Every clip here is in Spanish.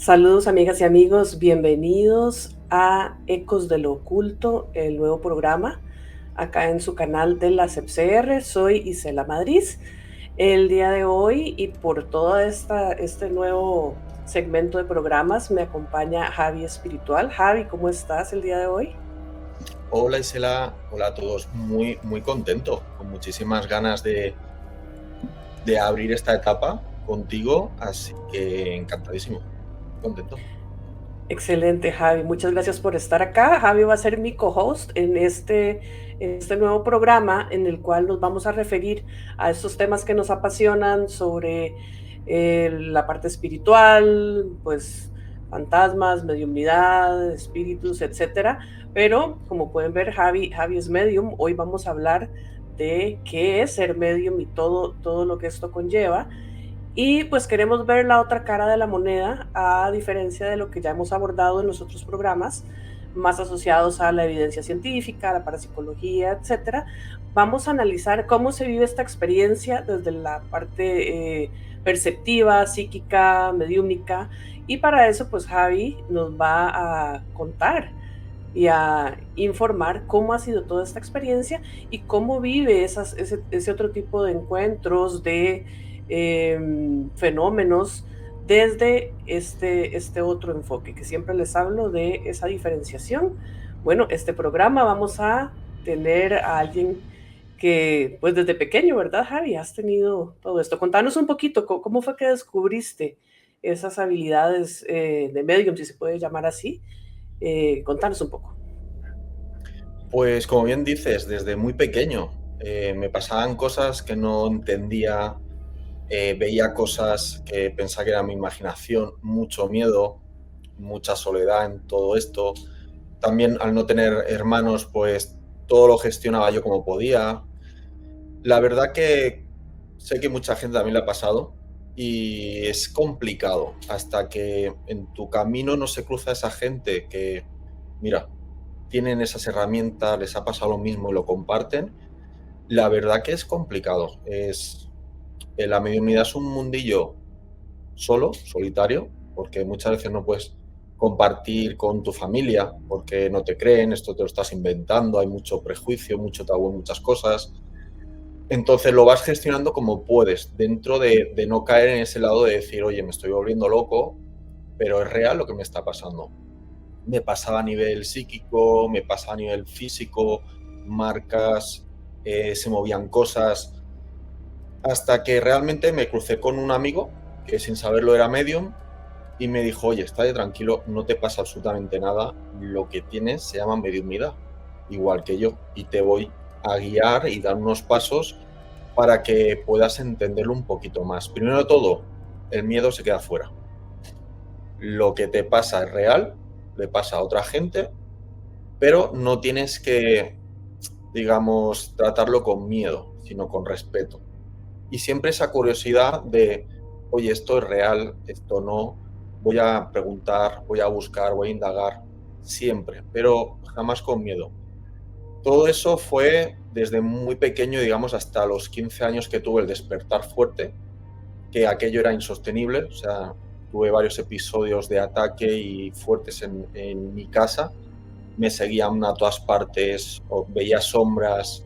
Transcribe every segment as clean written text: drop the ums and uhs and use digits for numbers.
Saludos amigas y amigos, bienvenidos a Ecos de lo Oculto, el nuevo programa acá en su canal de la CEPCR. Soy Isela Madrid. El día de hoy y por todo este nuevo segmento de programas me acompaña Javi Espiritual. Javi, ¿cómo estás el día de hoy? Hola Isela, hola a todos, muy contento, con muchísimas ganas de abrir esta etapa contigo, así que encantadísimo, contento. Excelente, Javi. Muchas gracias por estar acá. Javi va a ser mi co-host en este nuevo programa en el cual nos vamos a referir a estos temas que nos apasionan sobre la parte espiritual, pues fantasmas, mediumnidad, espíritus, etcétera. Pero como pueden ver, Javi es medium. Hoy vamos a hablar de qué es ser medium y todo lo que esto conlleva. Y pues queremos ver la otra cara de la moneda, a diferencia de lo que ya hemos abordado en los otros programas, más asociados a la evidencia científica, a la parapsicología, etcétera. Vamos a analizar cómo se vive esta experiencia desde la parte perceptiva, psíquica, mediúmica. Y para eso, pues Javi nos va a contar y a informar cómo ha sido toda esta experiencia y cómo vive ese otro tipo de encuentros, de fenómenos desde este otro enfoque, que siempre les hablo de esa diferenciación. Bueno, este programa vamos a tener a alguien que, pues desde pequeño, ¿verdad, Javi? Has tenido todo esto. Contanos un poquito, ¿cómo fue que descubriste esas habilidades de medium, si se puede llamar así? Contanos un poco. Pues como bien dices, desde muy pequeño me pasaban cosas que no entendía, veía cosas que pensaba que era mi imaginación, mucho miedo, mucha soledad en todo esto. También al no tener hermanos, pues todo lo gestionaba yo como podía. La verdad que sé que mucha gente también le ha pasado y es complicado hasta que en tu camino no se cruza esa gente que, mira, tienen esas herramientas, les ha pasado lo mismo y lo comparten. La verdad que es complicado. La mediunidad es un mundillo solo, solitario, porque muchas veces no puedes compartir con tu familia porque no te creen, esto te lo estás inventando, hay mucho prejuicio, mucho tabú en muchas cosas. Entonces lo vas gestionando como puedes, dentro de no caer en ese lado de decir, oye, me estoy volviendo loco, pero es real lo que me está pasando. Me pasaba a nivel psíquico, me pasaba a nivel físico, marcas, se movían cosas, hasta que realmente me crucé con un amigo que sin saberlo era medium y me dijo, oye, estate tranquilo, no te pasa absolutamente nada, lo que tienes se llama mediumnidad, igual que yo, y te voy a guiar y dar unos pasos para que puedas entenderlo un poquito más. Primero de todo, el miedo se queda fuera. Lo que te pasa es real, le pasa a otra gente, pero no tienes que, digamos, tratarlo con miedo, sino con respeto. Y siempre esa curiosidad de, oye, esto es real, esto no, voy a preguntar, voy a buscar, voy a indagar, siempre, pero jamás con miedo. Todo eso fue desde muy pequeño, digamos, hasta los 15 años que tuve el despertar fuerte, que aquello era insostenible, o sea, tuve varios episodios de ataque y fuertes en mi casa, me seguían a todas partes, o veía sombras,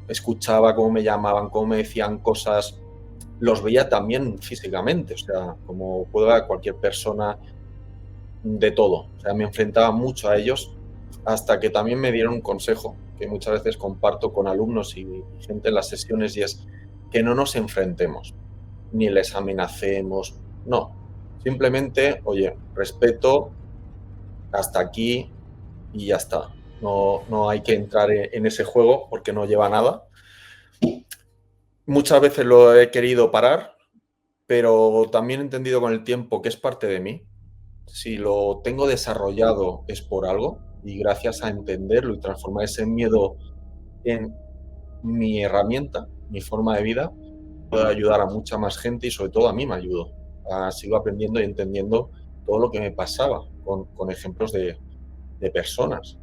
escuchaba cómo me llamaban, cómo me decían cosas, los veía también físicamente, o sea, como puede ver cualquier persona, de todo. O sea, me enfrentaba mucho a ellos hasta que también me dieron un consejo que muchas veces comparto con alumnos y gente en las sesiones y es que no nos enfrentemos, ni les amenacemos, no. Simplemente, oye, respeto, hasta aquí y ya está. No hay que entrar en ese juego porque no lleva a nada. Muchas veces lo he querido parar, pero también he entendido con el tiempo que es parte de mí. Si lo tengo desarrollado es por algo y gracias a entenderlo y transformar ese miedo en mi herramienta, mi forma de vida, puedo ayudar a mucha más gente y sobre todo a mí me ayudo. Sigo aprendiendo y entendiendo todo lo que me pasaba con ejemplos de personas.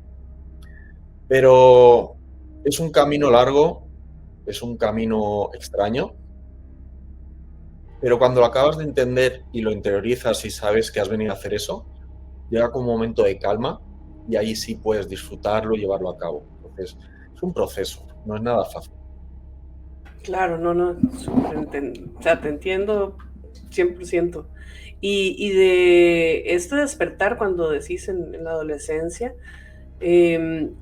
Pero es un camino largo, es un camino extraño, Pero cuando lo acabas de entender y lo interiorizas y sabes que has venido a hacer eso, llega como un momento de calma y ahí sí puedes disfrutarlo y llevarlo a cabo. Entonces, es un proceso, no es nada fácil. Claro, no, no, o sea, te entiendo 100%. Y de este despertar cuando decís en la adolescencia,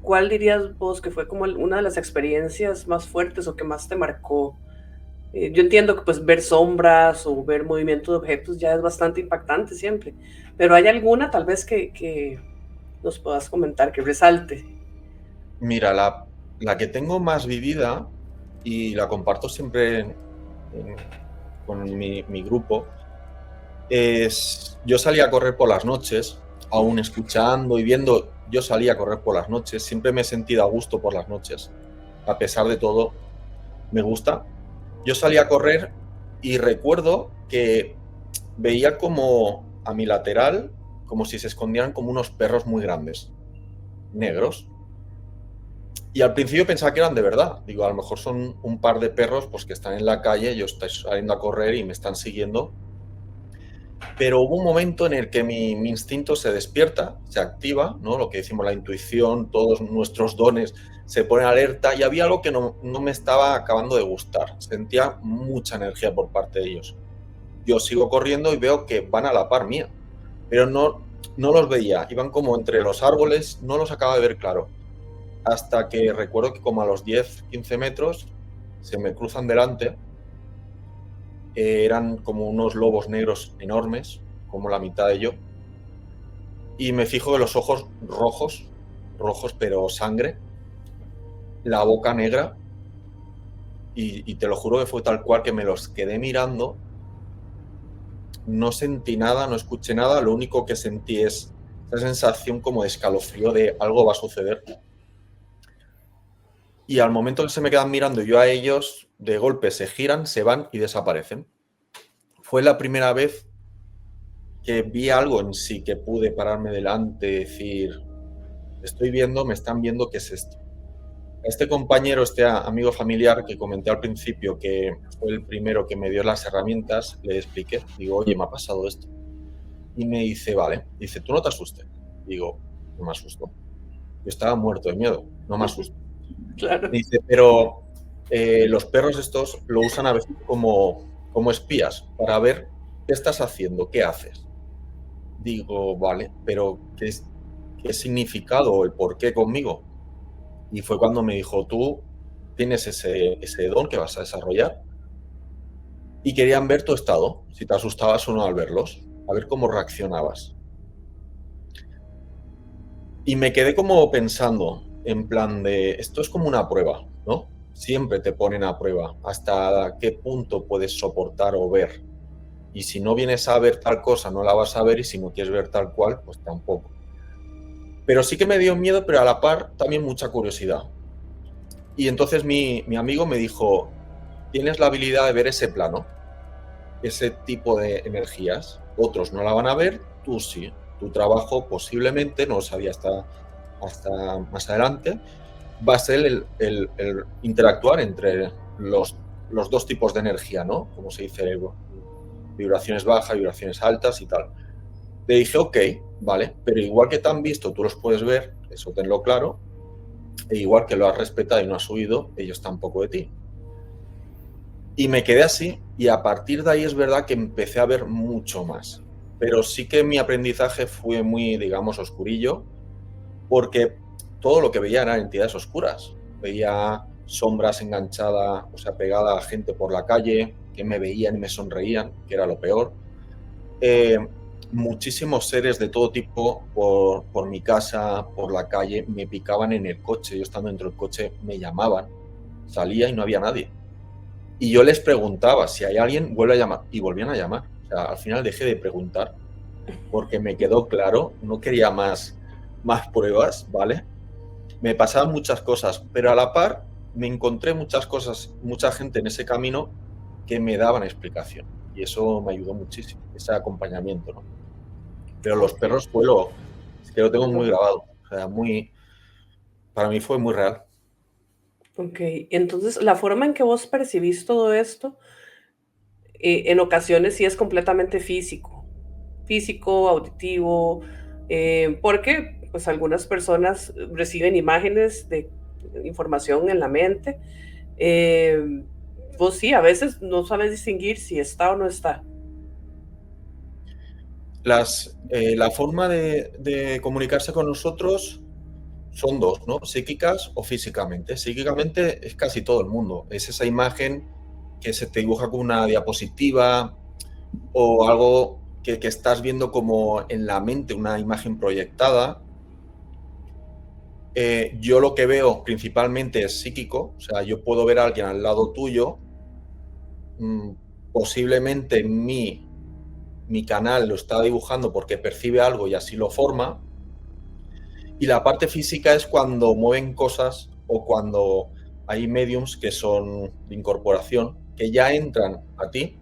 ¿cuál dirías vos que fue como una de las experiencias más fuertes o que más te marcó? Yo entiendo que pues ver sombras o ver movimientos de objetos ya es bastante impactante siempre, pero ¿hay alguna tal vez que nos puedas comentar, que resalte? Mira, la que tengo más vivida y la comparto siempre con mi grupo es, yo salía a correr por las noches, aún escuchando y viendo, yo salía a correr por las noches, siempre me he sentido a gusto por las noches, a pesar de todo, me gusta. Yo salía a correr y recuerdo que veía como a mi lateral, como si se escondieran como unos perros muy grandes, negros. Y al principio pensaba que eran de verdad. Digo, a lo mejor son un par de perros pues, que están en la calle, yo estoy saliendo a correr y me están siguiendo. Pero hubo un momento en el que mi instinto se despierta, se activa, ¿no? Lo que decimos, la intuición, todos nuestros dones se ponen alerta y había algo que no me estaba acabando de gustar. Sentía mucha energía por parte de ellos. Yo sigo corriendo y veo que van a la par mía, pero no los veía, iban como entre los árboles, no los acaba de ver claro. Hasta que recuerdo que como a los 10, 15 metros se me cruzan delante, eran como unos lobos negros enormes, como la mitad de yo, y me fijo de los ojos rojos, rojos pero sangre, la boca negra, y te lo juro que fue tal cual que me los quedé mirando, no sentí nada, no escuché nada, lo único que sentí es esa sensación como de escalofrío de algo va a suceder. Y al momento que se me quedan mirando yo a ellos, de golpe se giran, se van y desaparecen. Fue la primera vez que vi algo en sí, que pude pararme delante y decir, estoy viendo, me están viendo, ¿qué es esto? Este compañero, este amigo familiar que comenté al principio, que fue el primero que me dio las herramientas, le expliqué, digo, oye, me ha pasado esto. Y me dice, vale, dice, tú no te asustes. Digo, no me asusto. Yo estaba muerto de miedo, no me asusto. Claro. Me dice, pero los perros estos lo usan a veces como espías para ver qué estás haciendo, qué haces. Digo, vale, pero ¿qué significado o el por qué conmigo? Y fue cuando me dijo, tú tienes ese don que vas a desarrollar y querían ver tu estado, si te asustabas o no al verlos, a ver cómo reaccionabas. Y me quedé como pensando, en plan de, esto es como una prueba, ¿no? Siempre te ponen a prueba hasta qué punto puedes soportar o ver. Y si no vienes a ver tal cosa, no la vas a ver, y si no quieres ver tal cual, pues tampoco. Pero sí que me dio miedo, pero a la par también mucha curiosidad. Y entonces mi amigo me dijo, tienes la habilidad de ver ese plano, ese tipo de energías. Otros no la van a ver, tú sí. Tu trabajo posiblemente, no lo sabía hasta más adelante, va a ser el interactuar entre los dos tipos de energía, ¿no? Como se dice, vibraciones bajas, vibraciones altas y tal. Le dije, ok, vale, pero igual que te han visto, tú los puedes ver, eso tenlo claro, e igual que lo has respetado y no has huido, ellos tampoco de ti. Y me quedé así, y a partir de ahí es verdad que empecé a ver mucho más. Pero sí que mi aprendizaje fue muy, digamos, oscurillo, porque todo lo que veía eran entidades oscuras. Veía sombras enganchadas, o sea, pegada a gente por la calle, que me veían y me sonreían, que era lo peor. Eh, Muchísimos seres de todo tipo por mi casa, por la calle, me picaban en el coche. Yo estando dentro del coche me llamaban, salía y no había nadie. Y yo les preguntaba, si hay alguien, vuelve a llamar. Y volvían a llamar. O sea, al final dejé de preguntar porque me quedó claro, no quería más pruebas, ¿vale? Me pasaban muchas cosas, pero a la par me encontré muchas cosas, mucha gente en ese camino que me daban explicación. Y eso me ayudó muchísimo, ese acompañamiento, ¿no? Pero los Ok, perros fue es que lo tengo muy no, grabado. O sea, para mí fue muy real. ok. Entonces, la forma en que vos percibís todo esto En ocasiones sí es completamente físico, auditivo, porque pues algunas personas reciben imágenes de información en la mente. Eh, Vos sí, a veces no sabes distinguir si está o no está. La forma de comunicarse con nosotros son dos, ¿no? Psíquicas o físicamente. Psíquicamente es casi todo el mundo. Es esa imagen que se te dibuja con una diapositiva o algo que estás viendo como en la mente, una imagen proyectada. Yo lo que veo principalmente es psíquico, o sea, yo puedo ver a alguien al lado tuyo, mmm, posiblemente mi canal lo está dibujando porque percibe algo y así lo forma. Y la parte física es cuando mueven cosas o cuando hay mediums que son de incorporación, que ya entran a ti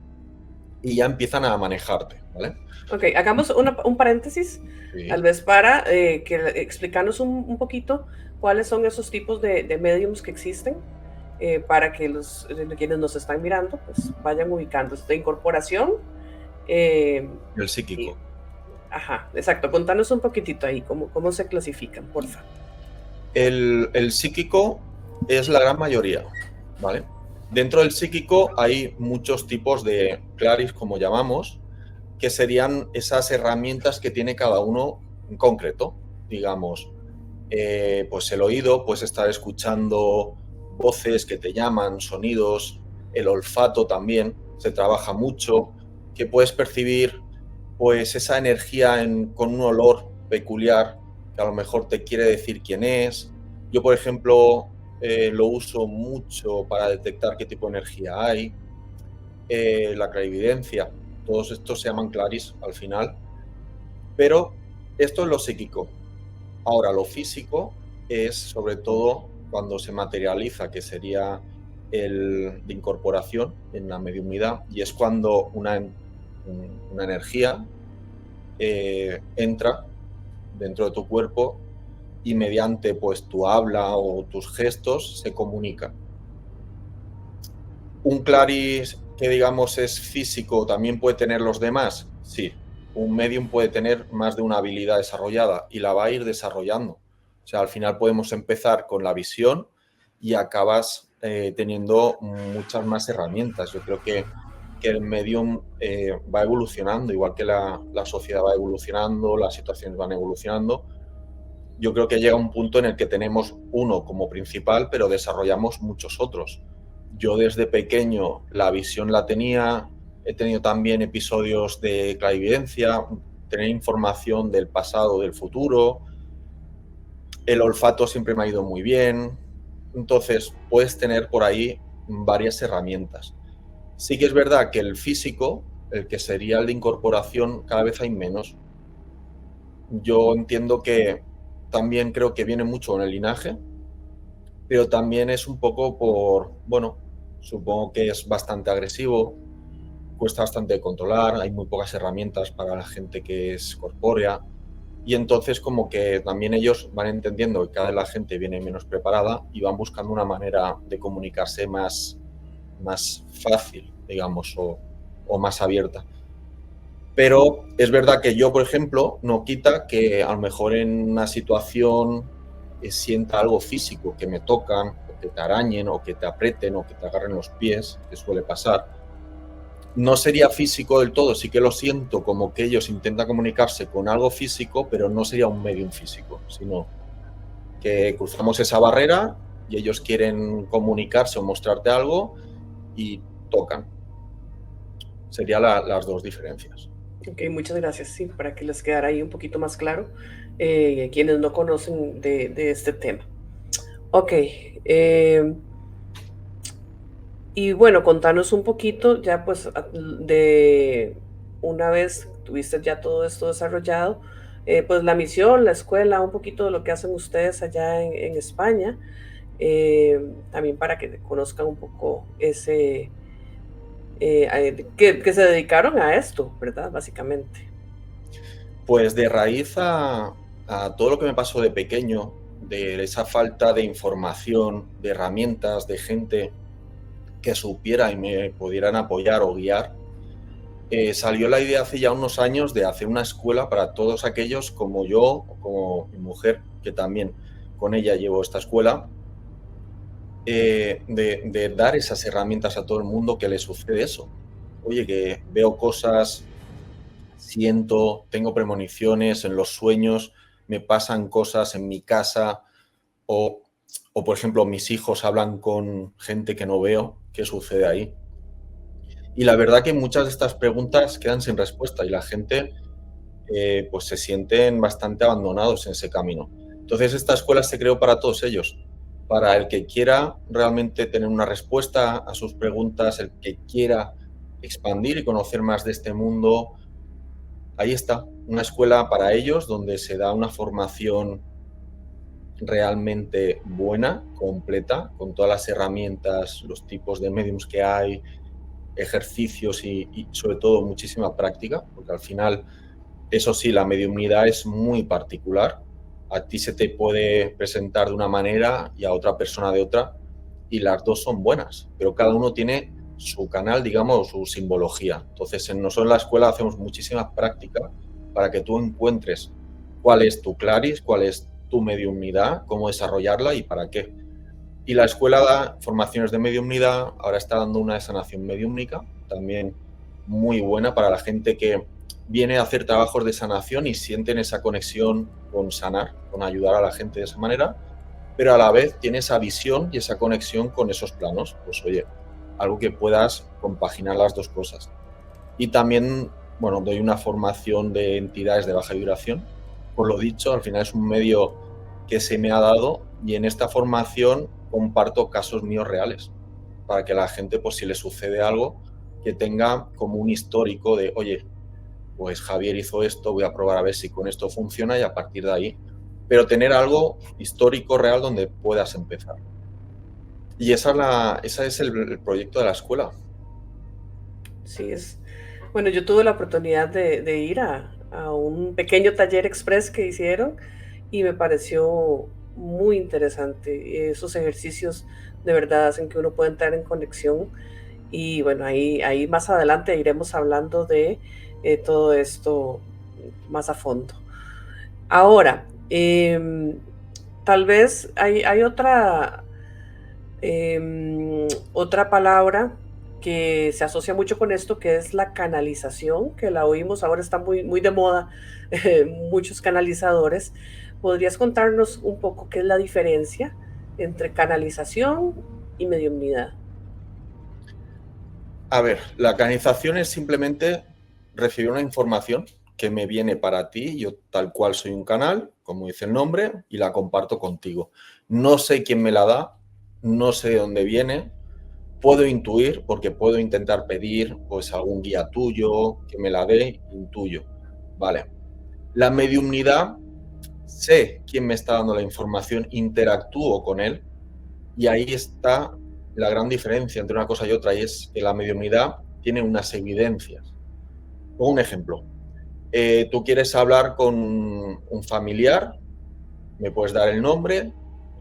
y ya empiezan a manejarte, ¿vale? Ok, hagamos un paréntesis, tal Sí. vez para explicarnos un poquito cuáles son esos tipos de mediums que existen, para que quienes nos están mirando pues vayan ubicando. De incorporación, eh, El y, psíquico. ajá, exacto, contanos un poquitito ahí, cómo se clasifican, porfa. El psíquico es la gran mayoría, ¿vale? Dentro del psíquico hay muchos tipos de claris, como llamamos, que serían esas herramientas que tiene cada uno en concreto. Digamos, pues el oído, pues estar escuchando voces que te llaman, sonidos, el olfato también se trabaja mucho, que puedes percibir pues esa energía con un olor peculiar que a lo mejor te quiere decir quién es. Yo, por ejemplo, lo uso mucho para detectar qué tipo de energía hay. La clarividencia, todos estos se llaman claris al final, pero esto es lo psíquico. Ahora, lo físico es sobre todo cuando se materializa, que sería el de incorporación en la mediunidad, y es cuando una energía entra dentro de tu cuerpo y mediante pues tu habla o tus gestos se comunica. ¿Un claris que digamos es físico también puede tener los demás? Sí. Un medium puede tener más de una habilidad desarrollada y la va a ir desarrollando. O sea, al final podemos empezar con la visión y acabas teniendo muchas más herramientas. Yo creo que el medium va evolucionando, igual que la sociedad va evolucionando, las situaciones van evolucionando. Yo creo que llega un punto en el que tenemos uno como principal, pero desarrollamos muchos otros. Yo desde pequeño la visión la tenía, he tenido también episodios de clarividencia, tener información del pasado, del futuro, el olfato siempre me ha ido muy bien, entonces puedes tener por ahí varias herramientas. Sí que es verdad que el físico, el que sería el de incorporación, cada vez hay menos. Yo entiendo que también creo que viene mucho en el linaje, pero también es un poco bueno, supongo que es bastante agresivo, cuesta bastante controlar, hay muy pocas herramientas para la gente que es corpórea y entonces como que también ellos van entendiendo que cada vez la gente viene menos preparada y van buscando una manera de comunicarse más fácil, digamos, o más abierta. Pero es verdad que yo, por ejemplo, no quita que a lo mejor en una situación sienta algo físico, que me tocan, o que te arañen, o que te aprieten, o que te agarren los pies, que suele pasar. No sería físico del todo, sí que lo siento como que ellos intentan comunicarse con algo físico, pero no sería un medium físico, sino que cruzamos esa barrera y ellos quieren comunicarse o mostrarte algo y tocan. Serían las dos diferencias. Ok, muchas gracias, sí, para que les quedara ahí un poquito más claro, quienes no conocen de este tema. Ok, y bueno, contanos un poquito ya pues de una vez tuviste ya todo esto desarrollado, pues la misión, la escuela, un poquito de lo que hacen ustedes allá en España, también para que conozcan un poco que se dedicaron a esto, ¿verdad? Básicamente. Pues de raíz a todo lo que me pasó de pequeño, de esa falta de información, de herramientas, de gente que supiera y me pudieran apoyar o guiar, salió la idea hace ya unos años de hacer una escuela para todos aquellos como yo o como mi mujer, que también con ella llevo esta escuela, de dar esas herramientas a todo el mundo que le sucede eso. Oye, que veo cosas, siento, tengo premoniciones en los sueños, me pasan cosas en mi casa o, o por ejemplo, mis hijos hablan con gente que no veo. ¿Qué sucede ahí? Y la verdad que muchas de estas preguntas quedan sin respuesta y la gente pues se sienten bastante abandonados en ese camino. Entonces esta escuela se creó para todos ellos, para el que quiera realmente tener una respuesta a sus preguntas, el que quiera expandir y conocer más de este mundo. Ahí está, una escuela para ellos donde se da una formación realmente buena, completa, con todas las herramientas, los tipos de mediums que hay, ejercicios y sobre todo muchísima práctica, porque al final, eso sí, la mediumnidad es muy particular. A ti se te puede presentar de una manera y a otra persona de otra, y las dos son buenas, pero cada uno tiene su canal, digamos, su simbología. Entonces, nosotros en la escuela hacemos muchísima práctica para que tú encuentres cuál es tu claris, cuál es tu mediumnidad, cómo desarrollarla y para qué. Y la escuela da formaciones de mediumnidad, ahora está dando una de sanación mediúmnica, también muy buena para la gente que viene a hacer trabajos de sanación y sienten esa conexión con sanar, con ayudar a la gente de esa manera, pero a la vez tiene esa visión y esa conexión con esos planos. Pues oye, algo que puedas compaginar las dos cosas. Y también, bueno, doy una formación de entidades de baja vibración. Por lo dicho, al final es un medio que se me ha dado y en esta formación comparto casos míos reales para que la gente, pues si le sucede algo, que tenga como un histórico de, oye, pues Javier hizo esto, voy a probar a ver si con esto funciona y a partir de ahí. Pero tener algo histórico real donde puedas empezar. Y esa es el proyecto de la escuela. Sí, es. Bueno, yo tuve la oportunidad de ir a un pequeño taller express que hicieron y me pareció muy interesante. Esos ejercicios de verdad hacen que uno pueda entrar en conexión y bueno, ahí más adelante iremos hablando de todo esto más a fondo. Ahora, tal vez hay otra palabra que se asocia mucho con esto, que es la canalización, que la oímos, ahora está muy de moda, muchos canalizadores. ¿Podrías contarnos un poco qué es la diferencia entre canalización y mediumnidad? A ver, la canalización es simplemente recibir una información que me viene para ti, yo tal cual soy un canal, como dice el nombre, y la comparto contigo. No sé quién me la da, no sé de dónde viene, puedo intuir, porque puedo intentar pedir pues algún guía tuyo que me la dé, intuyo. Vale. La mediumnidad, sé quién me está dando la información, interactúo con él, y ahí está la gran diferencia entre una cosa y otra, y es que la mediumnidad tiene unas evidencias. Pongo un ejemplo. Tú quieres hablar con un familiar, me puedes dar el nombre,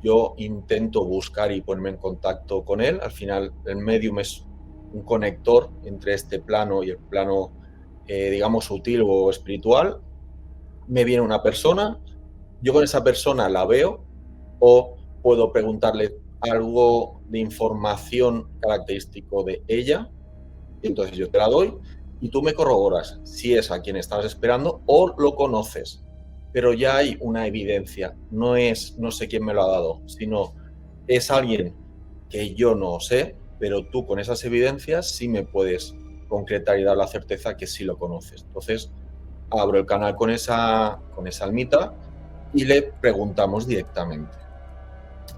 yo intento buscar y ponerme en contacto con él. Al final, el medium es un conector entre este plano y el plano, digamos, sutil o espiritual. Me viene una persona, yo con esa persona la veo o puedo preguntarle algo de información característico de ella, entonces yo te la doy y tú me corroboras si es a quien estabas esperando o lo conoces. Pero ya hay una evidencia, no es no sé quién me lo ha dado, sino es alguien que yo no sé, pero tú con esas evidencias sí me puedes concretar y dar la certeza que sí lo conoces. Entonces abro el canal con esa almita y le preguntamos directamente.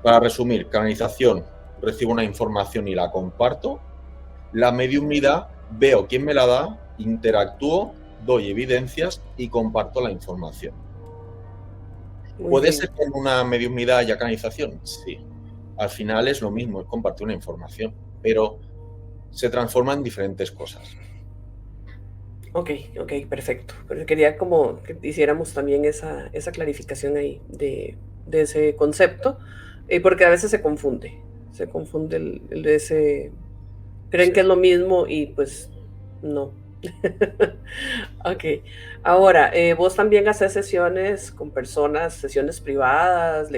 Para resumir, canalización, recibo una información y la comparto. La mediumnidad, veo quién me la da, interactúo, doy evidencias y comparto la información. Muy ¿Puede bien. ser que en una mediumnidad haya canalización? Sí. Al final es lo mismo, es compartir una información, pero se transforma en diferentes cosas. Ok, ok, perfecto. Pero quería como que hiciéramos también esa clarificación ahí de ese concepto, porque a veces se confunde el de ese, creen Sí. que es lo mismo y pues no, Ok. Ahora, vos también haces sesiones con personas, sesiones privadas,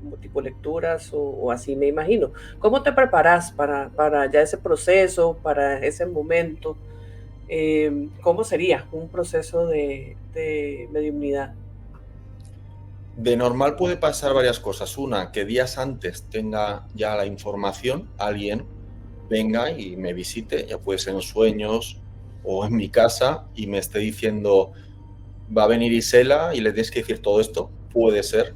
como tipo lecturas o así, me imagino. ¿Cómo te preparas para ya ese proceso, para ese momento? ¿Cómo sería un proceso de mediunidad? De normal puede pasar varias cosas. Una, que días antes tenga ya la información, alguien venga y me visite, ya puede ser en sueños o en mi casa, y me esté diciendo, va a venir Isela y le tienes que decir todo esto. Puede ser.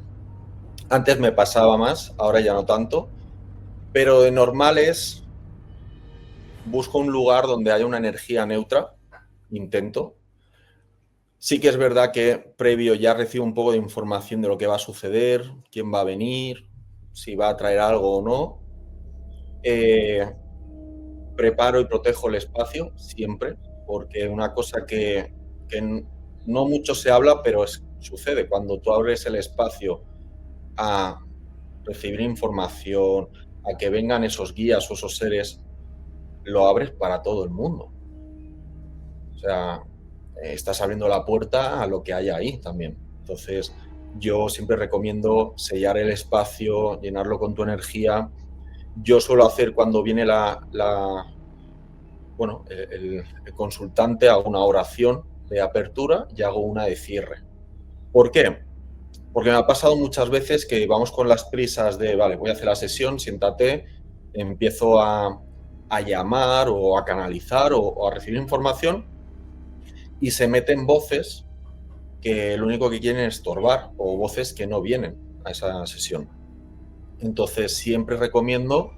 Antes me pasaba más, ahora ya no tanto, pero de normal es, busco un lugar donde haya una energía neutra, intento. Sí que es verdad que previo ya recibo un poco de información de lo que va a suceder, quién va a venir, si va a traer algo o no. Preparo y protejo el espacio siempre, porque una cosa que no mucho se habla, pero sucede cuando tú abres el espacio a recibir información, a que vengan esos guías o esos seres, lo abres para todo el mundo. O sea, estás abriendo la puerta a lo que hay ahí también. Entonces, yo siempre recomiendo sellar el espacio, llenarlo con tu energía. Yo suelo hacer cuando viene bueno, el consultante, hago una oración de apertura y hago una de cierre. ¿Por qué? Porque me ha pasado muchas veces que vamos con las prisas de, vale, voy a hacer la sesión, siéntate, empiezo a llamar o a canalizar o a recibir información, y se meten voces que lo único que quieren es estorbar, o voces que no vienen a esa sesión. Entonces siempre recomiendo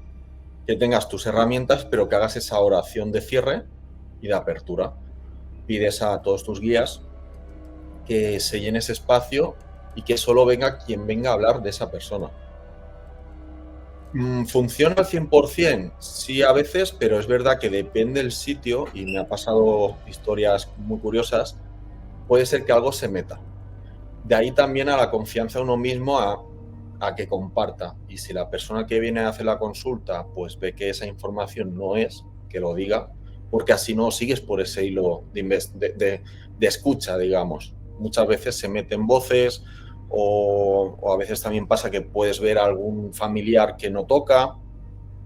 que tengas tus herramientas, pero que hagas esa oración de cierre y de apertura. Pides a todos tus guías que se llene ese espacio y que solo venga quien venga a hablar de esa persona. ¿Funciona al 100%? Sí, a veces, pero es verdad que depende del sitio, y me ha pasado historias muy curiosas, puede ser que algo se meta. De ahí también a la confianza en uno mismo, a que comparta. Y si la persona que viene a hacer la consulta pues ve que esa información no es, que lo diga, porque así no sigues por ese hilo de escucha, digamos. Muchas veces se meten voces, o a veces también pasa que puedes ver a algún familiar que no toca.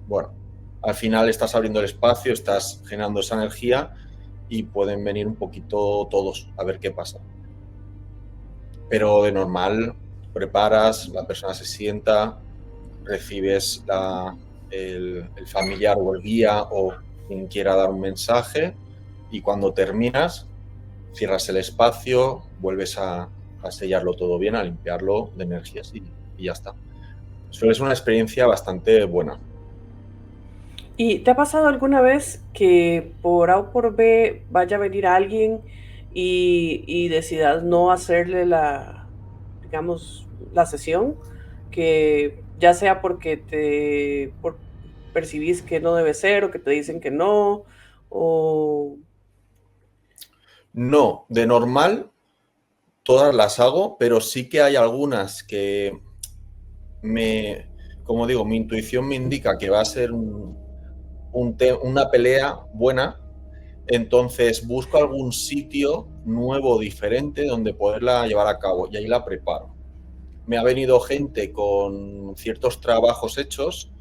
Bueno, al final estás abriendo el espacio, estás generando esa energía, y pueden venir un poquito todos a ver qué pasa. Pero de normal, preparas, la persona se sienta, recibes el familiar o el guía o quien quiera dar un mensaje, y cuando terminas, cierras el espacio, vuelves a sellarlo todo bien, a limpiarlo de energías, y ya está. Suele ser una experiencia bastante buena. ¿Y te ha pasado alguna vez que por A o por B vaya a venir alguien y decidas no hacerle digamos, la sesión? Que ya sea porque percibís que no debe ser o que te dicen que no, o... No, de normal todas las hago, pero sí que hay algunas que como digo, mi intuición me indica que va a ser una pelea buena. Entonces busco algún sitio nuevo, diferente, donde poderla llevar a cabo, y ahí la preparo. Me ha venido gente con ciertos trabajos hechos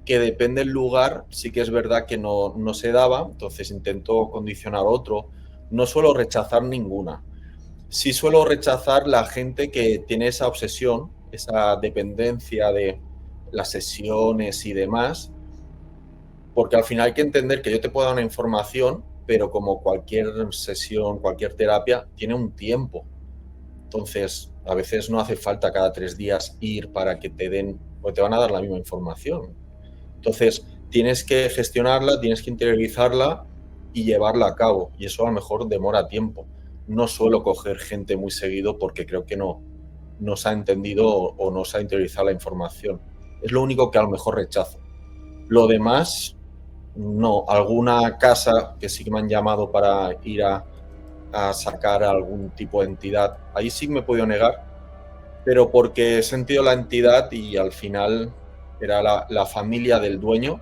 que, depende del lugar, sí que es verdad que no se daba, entonces intento condicionar otro. No suelo rechazar ninguna. Sí suelo rechazar la gente que tiene esa obsesión, esa dependencia de las sesiones y demás, porque al final hay que entender que yo te puedo dar una información, pero como cualquier sesión, cualquier terapia, tiene un tiempo. Entonces, a veces no hace falta cada 3 días ir para que te den, o te van a dar la misma información. Entonces, tienes que gestionarla, tienes que interiorizarla y llevarla a cabo. Y eso a lo mejor demora tiempo. No suelo coger gente muy seguido porque creo que no se ha entendido o no se ha interiorizado la información. Es lo único que a lo mejor rechazo. Lo demás, no. Alguna casa que sí que me han llamado para ir a sacar a algún tipo de entidad, ahí sí me he podido negar, pero porque he sentido la entidad y al final era la familia del dueño,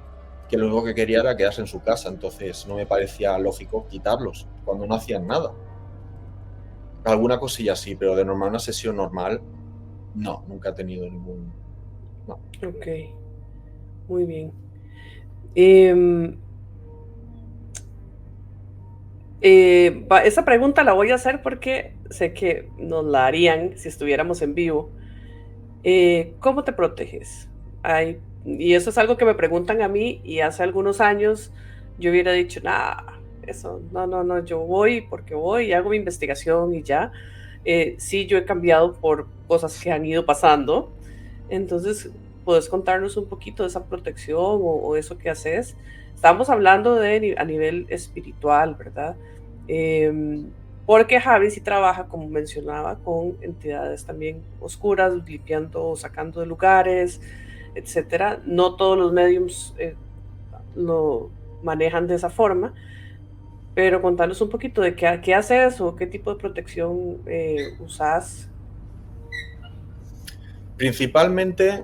que lo único que quería era quedarse en su casa, entonces no me parecía lógico quitarlos cuando no hacían nada. Alguna cosilla sí, pero de normal una sesión normal, no, nunca he tenido ningún... No. Ok, muy bien. Em, esa pregunta la voy a hacer porque sé que nos la harían si estuviéramos en vivo. ¿Cómo te proteges? Y eso es algo que me preguntan a mí y hace algunos años yo hubiera dicho, nada, eso, no, no, no, yo voy porque voy y hago mi investigación y ya. Sí, yo he cambiado por cosas que han ido pasando. Entonces, ¿puedes contarnos un poquito de esa protección o eso que haces? Estamos hablando de a nivel espiritual, ¿verdad? Em, Porque Javi sí trabaja, como mencionaba, con entidades también oscuras, limpiando o sacando de lugares, etcétera. No todos los mediums lo manejan de esa forma, pero contanos un poquito de qué haces o qué tipo de protección usas. Principalmente,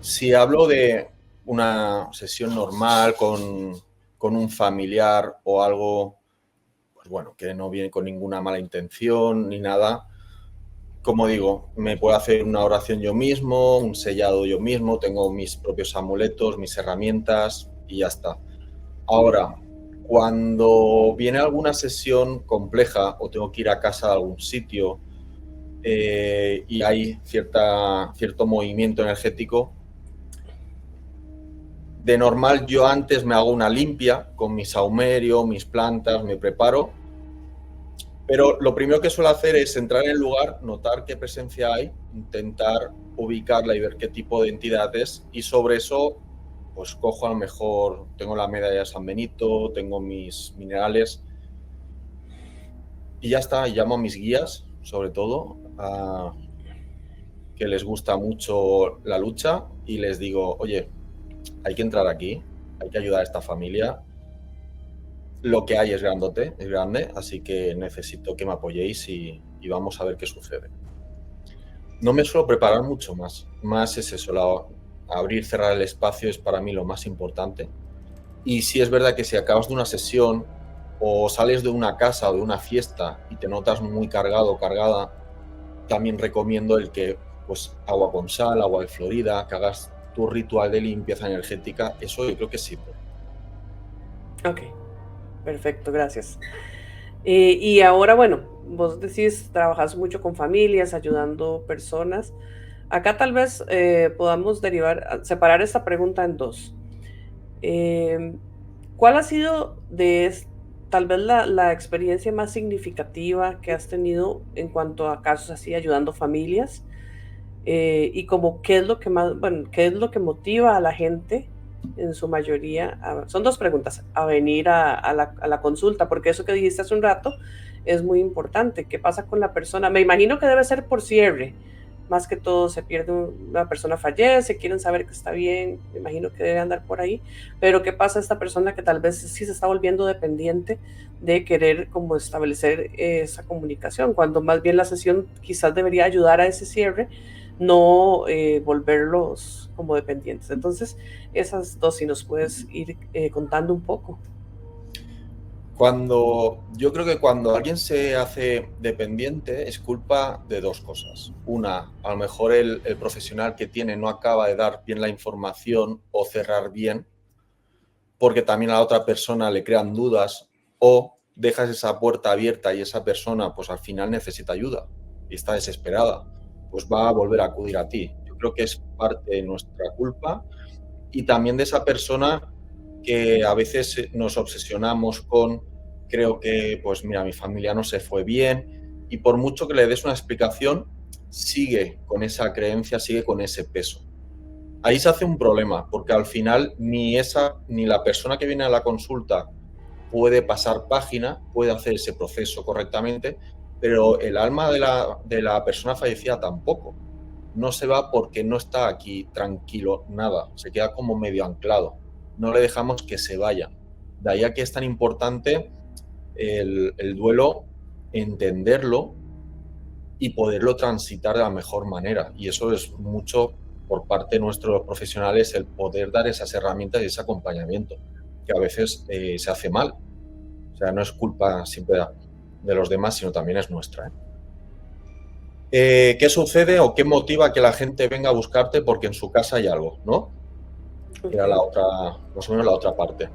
si hablo de una sesión normal con un familiar o algo, pues bueno, que no viene con ninguna mala intención ni nada, como digo, me puedo hacer una oración yo mismo, un sellado yo mismo, tengo mis propios amuletos, mis herramientas y ya está. Ahora, cuando viene alguna sesión compleja o tengo que ir a casa a algún sitio y hay cierto movimiento energético, de normal yo antes me hago una limpia con mi saumerio, mis plantas, me preparo, pero lo primero que suelo hacer es entrar en el lugar, notar qué presencia hay, intentar ubicarla y ver qué tipo de entidad es, y sobre eso pues cojo, a lo mejor tengo la medalla de San Benito, tengo mis minerales y ya está, y llamo a mis guías, sobre todo, que les gusta mucho la lucha, y les digo, oye, hay que entrar aquí, hay que ayudar a esta familia. Lo que hay es grandote, es grande, así que necesito que me apoyéis y vamos a ver qué sucede. No me suelo preparar mucho más. Más es eso, abrir, cerrar el espacio es para mí lo más importante. Y sí es verdad que si acabas de una sesión o sales de una casa o de una fiesta y te notas muy cargado o cargada, también recomiendo el que, pues, agua con sal, agua de Florida, que hagas tu ritual de limpieza energética. Eso yo creo que sí. Ok, perfecto, gracias. Y ahora, bueno, vos decís, trabajas mucho con familias, ayudando personas. Acá tal vez podamos separar esta pregunta en dos. Eh, ¿Cuál ha sido tal vez la experiencia más significativa que has tenido en cuanto a casos así, ayudando familias? Y como qué es lo que más, bueno, qué es lo que motiva a la gente en su mayoría, son dos preguntas, a venir a la consulta, porque eso que dijiste hace un rato es muy importante. ¿Qué pasa con la persona? Me imagino que debe ser por cierre, más que todo se pierde, una persona fallece, quieren saber que está bien, me imagino que debe andar por ahí, pero ¿qué pasa a esta persona que tal vez sí se está volviendo dependiente de querer como establecer esa comunicación, cuando más bien la sesión quizás debería ayudar a ese cierre, no volverlos como dependientes? Entonces, esas dos, si nos puedes ir contando un poco. Yo creo que cuando alguien se hace dependiente es culpa de dos cosas. Una, a lo mejor el profesional que tiene no acaba de dar bien la información o cerrar bien, porque también a la otra persona le crean dudas, o dejas esa puerta abierta y esa persona pues al final necesita ayuda y está desesperada, pues va a volver a acudir a ti. Yo creo que es parte de nuestra culpa y también de esa persona que a veces nos obsesionamos con, creo que, pues mira, mi familia no se fue bien, y por mucho que le des una explicación, sigue con esa creencia, sigue con ese peso. Ahí se hace un problema, porque al final ni la persona que viene a la consulta puede pasar página, puede hacer ese proceso correctamente, pero el alma de la persona fallecida tampoco. No se va porque no está aquí tranquilo, nada, se queda como medio anclado. No le dejamos que se vaya. De ahí a que es tan importante el duelo, entenderlo y poderlo transitar de la mejor manera. Y eso es mucho por parte de nuestros profesionales el poder dar esas herramientas y ese acompañamiento, que a veces se hace mal. O sea, no es culpa siempre de los demás, sino también es nuestra. ¿Qué sucede o qué motiva que la gente venga a buscarte porque en su casa hay algo, ¿no? Era la Ok. otra, más o menos la otra parte.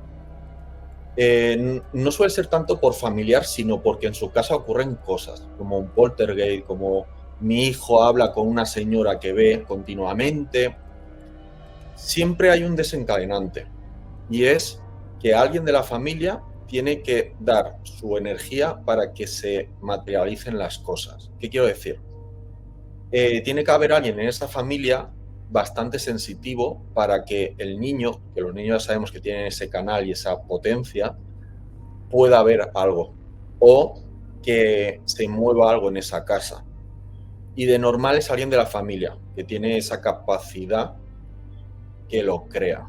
No suele ser tanto por familiar, sino porque en su casa ocurren cosas, como un poltergeist, como mi hijo habla con una señora que ve continuamente. Siempre hay un desencadenante, y es que alguien de la familia tiene que dar su energía para que se materialicen las cosas. ¿Qué quiero decir? Tiene que haber alguien en esa familia bastante sensitivo para que el niño, que los niños ya sabemos que tienen ese canal y esa potencia, pueda ver algo o que se mueva algo en esa casa. Y de normal es alguien de la familia que tiene esa capacidad que lo crea.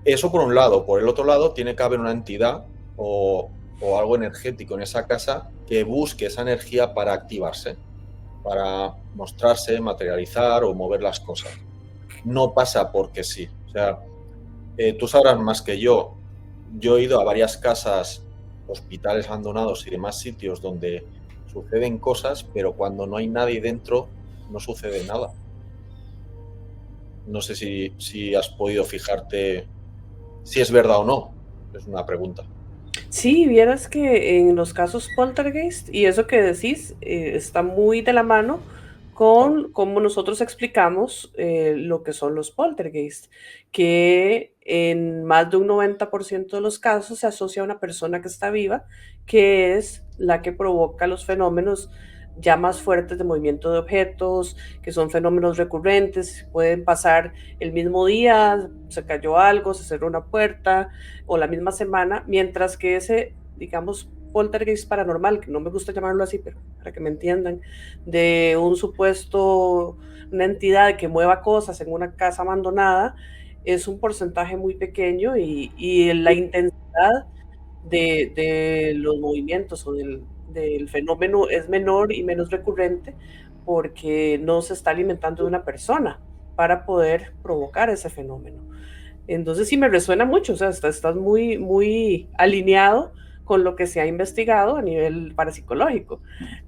Eso por un lado. Por el otro lado, tiene que haber una entidad o algo energético en esa casa que busque esa energía para activarse, para mostrarse, materializar o mover las cosas. No pasa porque sí. O sea, tú sabrás más que yo. Yo he ido a varias casas, hospitales abandonados y demás sitios donde suceden cosas, pero cuando no hay nadie dentro, no sucede nada. No sé si has podido fijarte si es verdad o no. Es una pregunta. Sí, vieras que en los casos poltergeist, y eso que decís, está muy de la mano Claro. con cómo nosotros explicamos lo que son los poltergeist, que en más de un 90% de los casos se asocia a una persona que está viva, que es la que provoca los fenómenos ya más fuertes de movimiento de objetos, que son fenómenos recurrentes, pueden pasar el mismo día, se cayó algo, se cerró una puerta, o la misma semana, mientras que ese, digamos, poltergeist paranormal, que no me gusta llamarlo así, pero para que me entiendan, de un supuesto, una entidad que mueva cosas en una casa abandonada, es un porcentaje muy pequeño y la intensidad de los movimientos o del fenómeno es menor y menos recurrente porque no se está alimentando de una persona para poder provocar ese fenómeno. Entonces sí me resuena mucho, o sea, estás muy, muy alineado con lo que se ha investigado a nivel parapsicológico.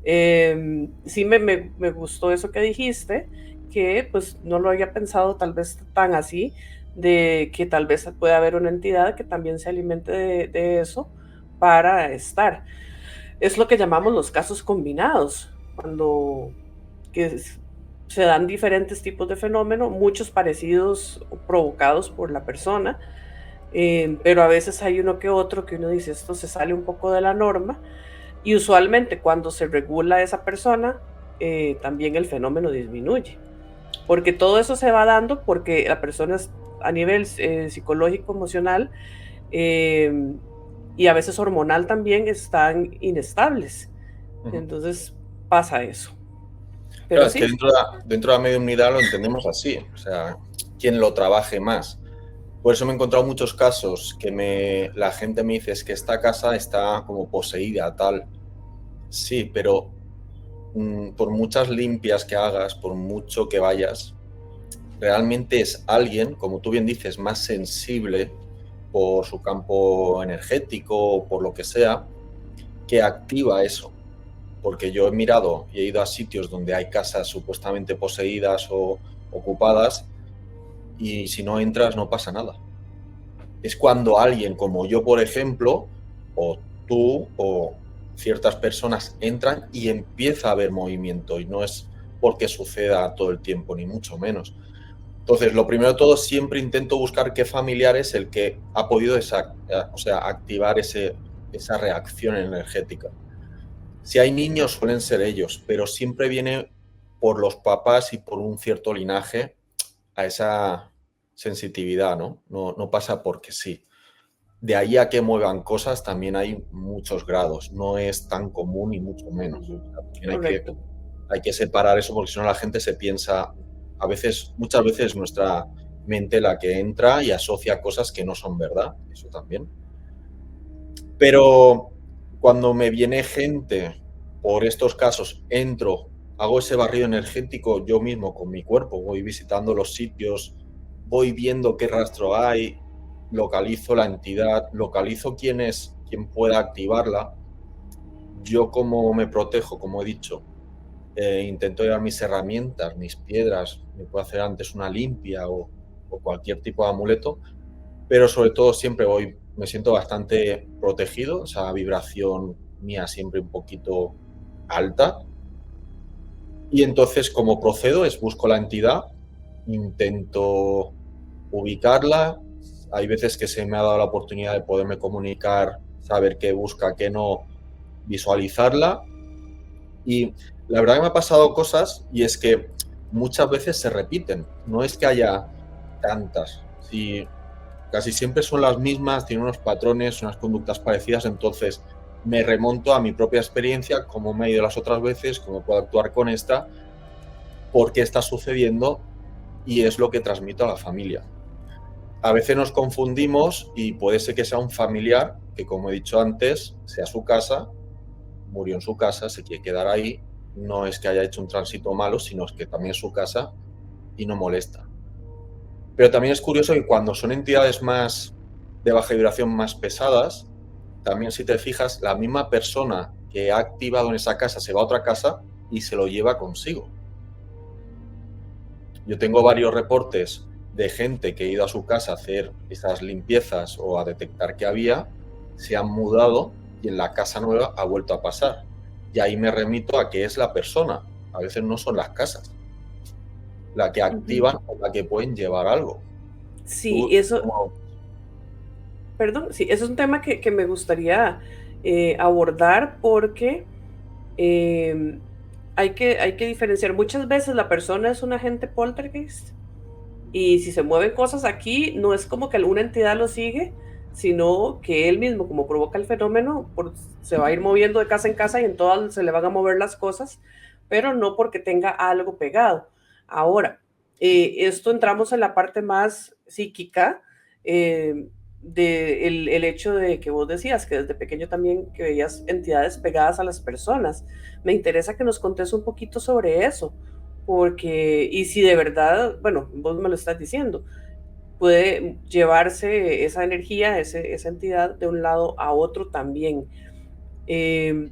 Sí me gustó eso que dijiste, que pues no lo había pensado tal vez tan así, de que tal vez pueda haber una entidad que también se alimente de eso para estar. Es lo que llamamos los casos combinados, cuando que se dan diferentes tipos de fenómenos, muchos parecidos provocados por la persona, pero a veces hay uno que otro que uno dice esto se sale un poco de la norma y usualmente cuando se regula esa persona, también el fenómeno disminuye, porque todo eso se va dando porque la persona es, a nivel psicológico, emocional eh, y a veces hormonal también están inestables. Ujú. Entonces pasa eso. Claro, Pero es que sí, dentro de la mediunidad lo entendemos así. O sea, quien lo trabaje más. Por eso me he encontrado muchos casos que la gente me dice es que esta casa está como poseída, tal. Sí, pero por muchas limpias que hagas, por mucho que vayas, realmente es alguien, como tú bien dices, más sensible por su campo energético o por lo que sea, que activa eso. Porque yo he mirado y he ido a sitios donde hay casas supuestamente poseídas o ocupadas y si no entras no pasa nada. Es cuando alguien como yo, por ejemplo, o tú o ciertas personas entran y empieza a haber movimiento y no es porque suceda todo el tiempo, ni mucho menos. Entonces, lo primero de todo, siempre intento buscar qué familiar es el que ha podido activar esa reacción energética. Si hay niños, suelen ser ellos, pero siempre viene por los papás y por un cierto linaje a esa sensitividad, ¿no? No pasa porque sí. De ahí a que muevan cosas también hay muchos grados, no es tan común y mucho menos. O sea, también correcto. hay que separar eso porque si no la gente se piensa, muchas veces nuestra mente la que entra y asocia cosas que no son verdad, eso también. Pero cuando me viene gente por estos casos, entro hago ese barrido energético yo mismo con mi cuerpo, voy visitando los sitios, voy viendo qué rastro hay, localizo la entidad, localizo quién pueda activarla. Yo como me protejo, como he dicho, intento llevar mis herramientas, mis piedras, me puedo hacer antes una limpia o cualquier tipo de amuleto, pero sobre todo siempre me siento bastante protegido, esa vibración mía siempre un poquito alta. Y entonces, como procedo, busco la entidad, intento ubicarla. Hay veces que se me ha dado la oportunidad de poderme comunicar, saber qué busca, qué no, visualizarla. Y la verdad que me ha pasado cosas y es que muchas veces se repiten. No es que haya tantas. Si casi siempre son las mismas, tienen unos patrones, unas conductas parecidas, entonces me remonto a mi propia experiencia, cómo me ha ido las otras veces, cómo puedo actuar con esta, por qué está sucediendo y es lo que transmito a la familia. A veces nos confundimos y puede ser que sea un familiar que, como he dicho antes, sea su casa, murió en su casa, se quiere quedar ahí, no es que haya hecho un tránsito malo, sino es que también es su casa y no molesta. Pero también es curioso que cuando son entidades más de baja vibración, más pesadas, también si te fijas, la misma persona que ha activado en esa casa se va a otra casa y se lo lleva consigo. Yo tengo varios reportes de gente que ha ido a su casa a hacer esas limpiezas o a detectar que había, se han mudado y en la casa nueva ha vuelto a pasar. Y ahí me remito a que es la persona, a veces no son las casas, la que activan o la que pueden llevar algo. Sí, Tú, eso, perdón, sí, eso es un tema que me gustaría abordar porque hay que diferenciar. Muchas veces la persona es un agente poltergeist y si se mueven cosas aquí, no es como que alguna entidad lo sigue, sino que él mismo, como provoca el fenómeno, se va a ir moviendo de casa en casa y en todas se le van a mover las cosas, pero no porque tenga algo pegado. Ahora, esto entramos en la parte más psíquica, el hecho de que vos decías que desde pequeño también que veías entidades pegadas a las personas. Me interesa que nos contes un poquito sobre eso, porque, y si de verdad, bueno, vos me lo estás diciendo, puede llevarse esa energía, esa entidad de un lado a otro también.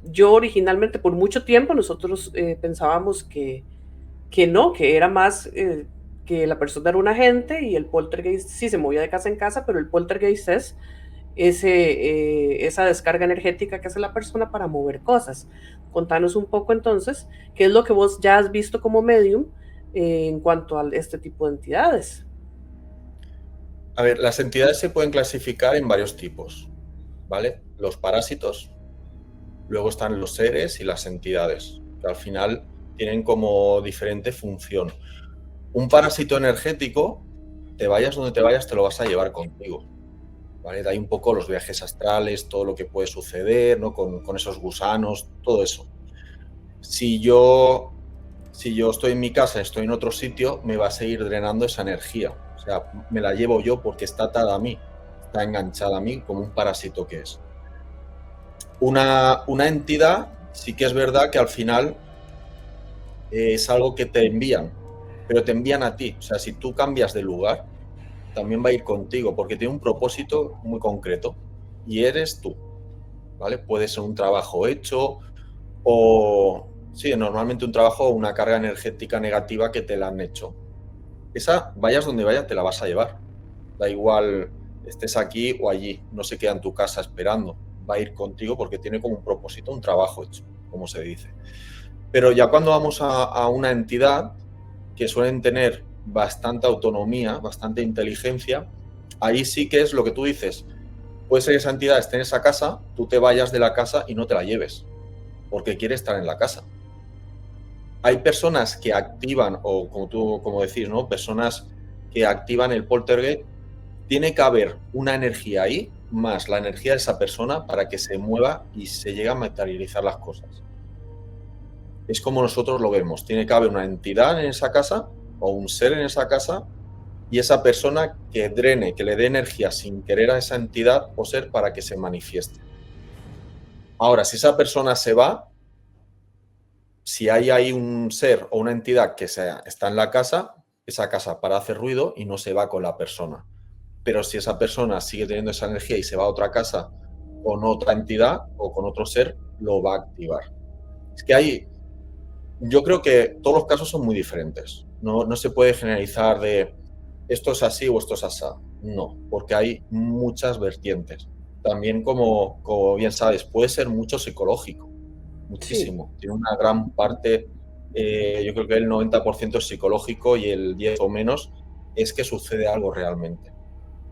Yo originalmente, por mucho tiempo, nosotros pensábamos que no, que era más que la persona era un agente y el poltergeist sí se movía de casa en casa, pero el poltergeist es esa descarga energética que hace la persona para mover cosas. Contanos un poco entonces, qué es lo que vos ya has visto como medium en cuanto a este tipo de entidades. a ver, las entidades se pueden clasificar en varios tipos, ¿vale? Los parásitos, luego están los seres y las entidades, que al final tienen como diferente función. Un parásito energético, te vayas donde te vayas, te lo vas a llevar contigo, ¿vale? De ahí un poco los viajes astrales, todo lo que puede suceder, ¿no? Con esos gusanos, todo eso. Si yo estoy en mi casa, estoy en otro sitio, me va a seguir drenando esa energía. O sea, me la llevo yo porque está atada a mí, está enganchada a mí como un parásito que es. Una entidad, sí que es verdad que al final es algo que te envían, pero te envían a ti. O sea, si tú cambias de lugar, también va a ir contigo, porque tiene un propósito muy concreto y eres tú, ¿vale? Puede ser un trabajo hecho o, sí, normalmente un trabajo o una carga energética negativa que te la han hecho. Esa, vayas donde vayas, te la vas a llevar. Da igual estés aquí o allí, no se queda en tu casa esperando. Va a ir contigo porque tiene como un propósito, un trabajo hecho, como se dice. Pero ya cuando vamos a una entidad que suelen tener bastante autonomía, bastante inteligencia, ahí sí que es lo que tú dices. Puede ser que esa entidad esté en esa casa, tú te vayas de la casa y no te la lleves, porque quiere estar en la casa. Hay personas que activan, o como decís, ¿no? Personas que activan el poltergeist. Tiene que haber una energía ahí, más la energía de esa persona para que se mueva y se llegue a materializar las cosas. Es como nosotros lo vemos. Tiene que haber una entidad en esa casa o un ser en esa casa y esa persona que drene, que le dé energía sin querer a esa entidad o ser para que se manifieste. Ahora, si esa persona se va, si hay ahí un ser o una entidad que está en la casa, esa casa para hacer ruido y no se va con la persona. Pero si esa persona sigue teniendo esa energía y se va a otra casa con otra entidad o con otro ser, lo va a activar. Es que yo creo que todos los casos son muy diferentes. No se puede generalizar de esto es así o esto es así. No, porque hay muchas vertientes. También, como bien sabes, puede ser mucho psicológico, Sí, muchísimo. Tiene una gran parte, yo creo que el 90% es psicológico y el 10 o menos es que sucede algo realmente.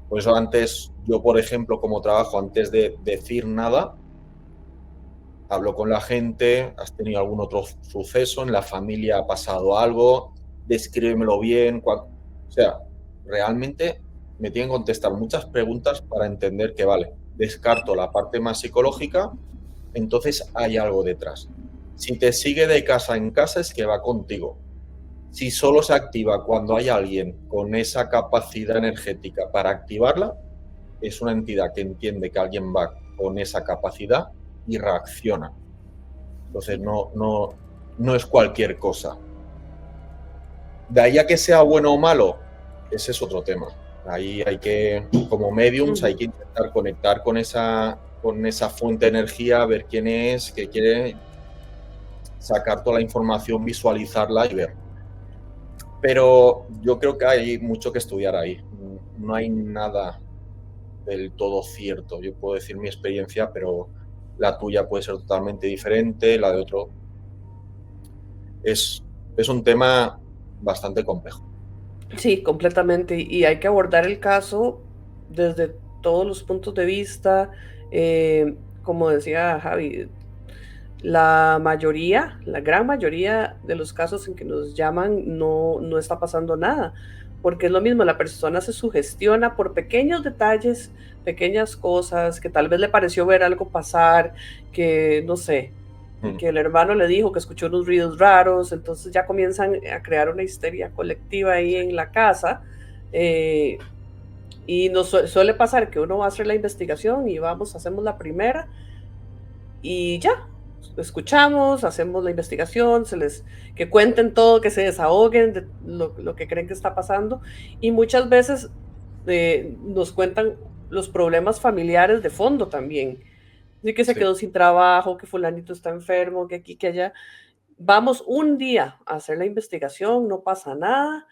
Por eso antes, yo por ejemplo, como trabajo, antes de decir nada, hablo con la gente, has tenido algún otro suceso, en la familia ha pasado algo, descríbemelo bien. O sea, realmente me tienen que contestar muchas preguntas para entender que, vale, descarto la parte más psicológica, entonces hay algo detrás. Si te sigue de casa en casa es que va contigo. Si solo se activa cuando hay alguien con esa capacidad energética para activarla, es una entidad que entiende que alguien va con esa capacidad y reacciona. Entonces no es cualquier cosa. De ahí a que sea bueno o malo, ese es otro tema. Ahí hay que, como mediums, hay que intentar conectar con esa fuente de energía, ver quién es, qué quiere, sacar toda la información, visualizarla y ver. Pero yo creo que hay mucho que estudiar ahí. No hay nada del todo cierto. Yo puedo decir mi experiencia, pero la tuya puede ser totalmente diferente, la de otro. Es un tema bastante complejo. sí, completamente. Y hay que abordar el caso desde todos los puntos de vista. Como decía Javi, la mayoría, la gran mayoría de los casos en que nos llaman no está pasando nada, porque es lo mismo, la persona se sugestiona por pequeños detalles, pequeñas cosas, que tal vez le pareció ver algo pasar, que no sé, que el hermano le dijo que escuchó unos ruidos raros, entonces ya comienzan a crear una histeria colectiva ahí en la casa. eh, y nos suele pasar que uno va a hacer la investigación y vamos, hacemos la primera y ya, escuchamos, hacemos la investigación, que cuenten todo, que se desahoguen de lo que creen que está pasando y muchas veces nos cuentan los problemas familiares de fondo también. Así que se Sí, quedó sin trabajo, que fulanito está enfermo, que aquí, que allá. Vamos un día a hacer la investigación, no pasa nada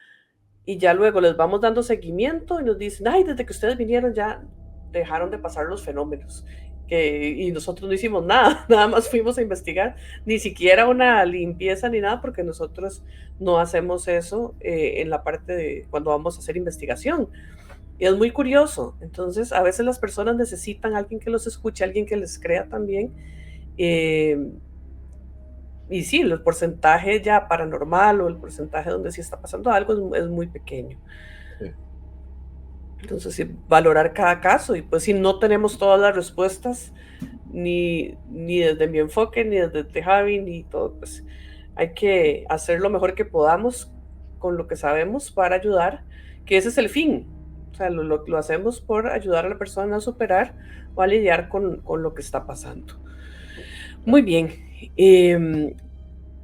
y ya luego les vamos dando seguimiento y nos dicen, ay, desde que ustedes vinieron ya dejaron de pasar los fenómenos. Y nosotros no hicimos nada, nada más fuimos a investigar, ni siquiera una limpieza ni nada, porque nosotros no hacemos eso en la parte de cuando vamos a hacer investigación. Y es muy curioso. Entonces, a veces las personas necesitan a alguien que los escuche, alguien que les crea también. Eh, y sí, el porcentaje ya paranormal o el porcentaje donde sí está pasando algo es muy pequeño. sí. Entonces, sí, valorar cada caso y pues si no tenemos todas las respuestas, ni desde mi enfoque, ni desde Javi, ni todo, pues hay que hacer lo mejor que podamos con lo que sabemos para ayudar, que ese es el fin. O sea, lo hacemos por ayudar a la persona a superar o a lidiar con lo que está pasando. Muy bien. Eh,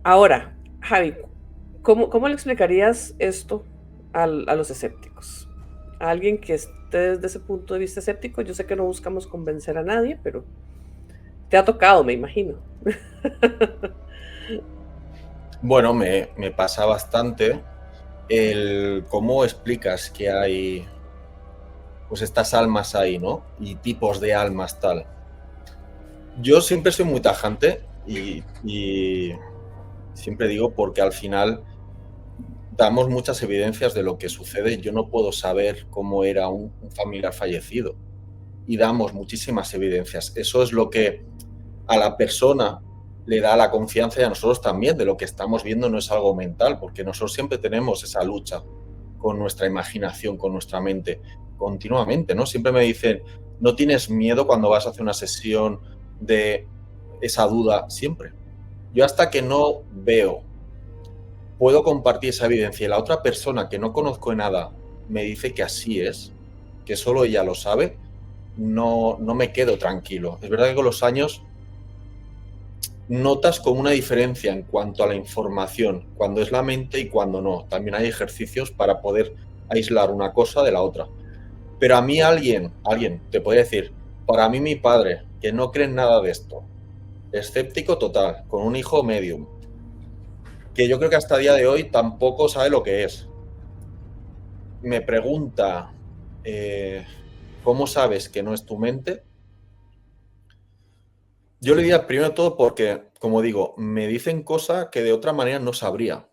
Ahora, Javi, ¿cómo le explicarías esto a los escépticos? A alguien que esté desde ese punto de vista escéptico, yo sé que no buscamos convencer a nadie, pero te ha tocado, me imagino. Bueno, me pasa bastante el cómo explicas que hay pues estas almas ahí, ¿no? Y tipos de almas tal. Yo siempre soy muy tajante y siempre digo porque al final damos muchas evidencias de lo que sucede. Yo no puedo saber cómo era un familiar fallecido y damos muchísimas evidencias. Eso es lo que a la persona le da la confianza y a nosotros también de lo que estamos viendo no es algo mental, porque nosotros siempre tenemos esa lucha con nuestra imaginación, con nuestra mente, continuamente, ¿no? Siempre me dicen, ¿no tienes miedo cuando vas a hacer una sesión de esa duda? Siempre. Yo hasta que no veo, puedo compartir esa evidencia y la otra persona que no conozco de nada me dice que así es, que solo ella lo sabe, no me quedo tranquilo. Es verdad que con los años notas como una diferencia en cuanto a la información, cuando es la mente y cuando no. También hay ejercicios para poder aislar una cosa de la otra. Pero a mí alguien te puede decir, para mí mi padre, que no cree en nada de esto, escéptico total, con un hijo medium, que yo creo que hasta el día de hoy tampoco sabe lo que es. Me pregunta, ¿cómo sabes que no es tu mente? Yo le diría primero todo porque, como digo, me dicen cosas que de otra manera no sabría.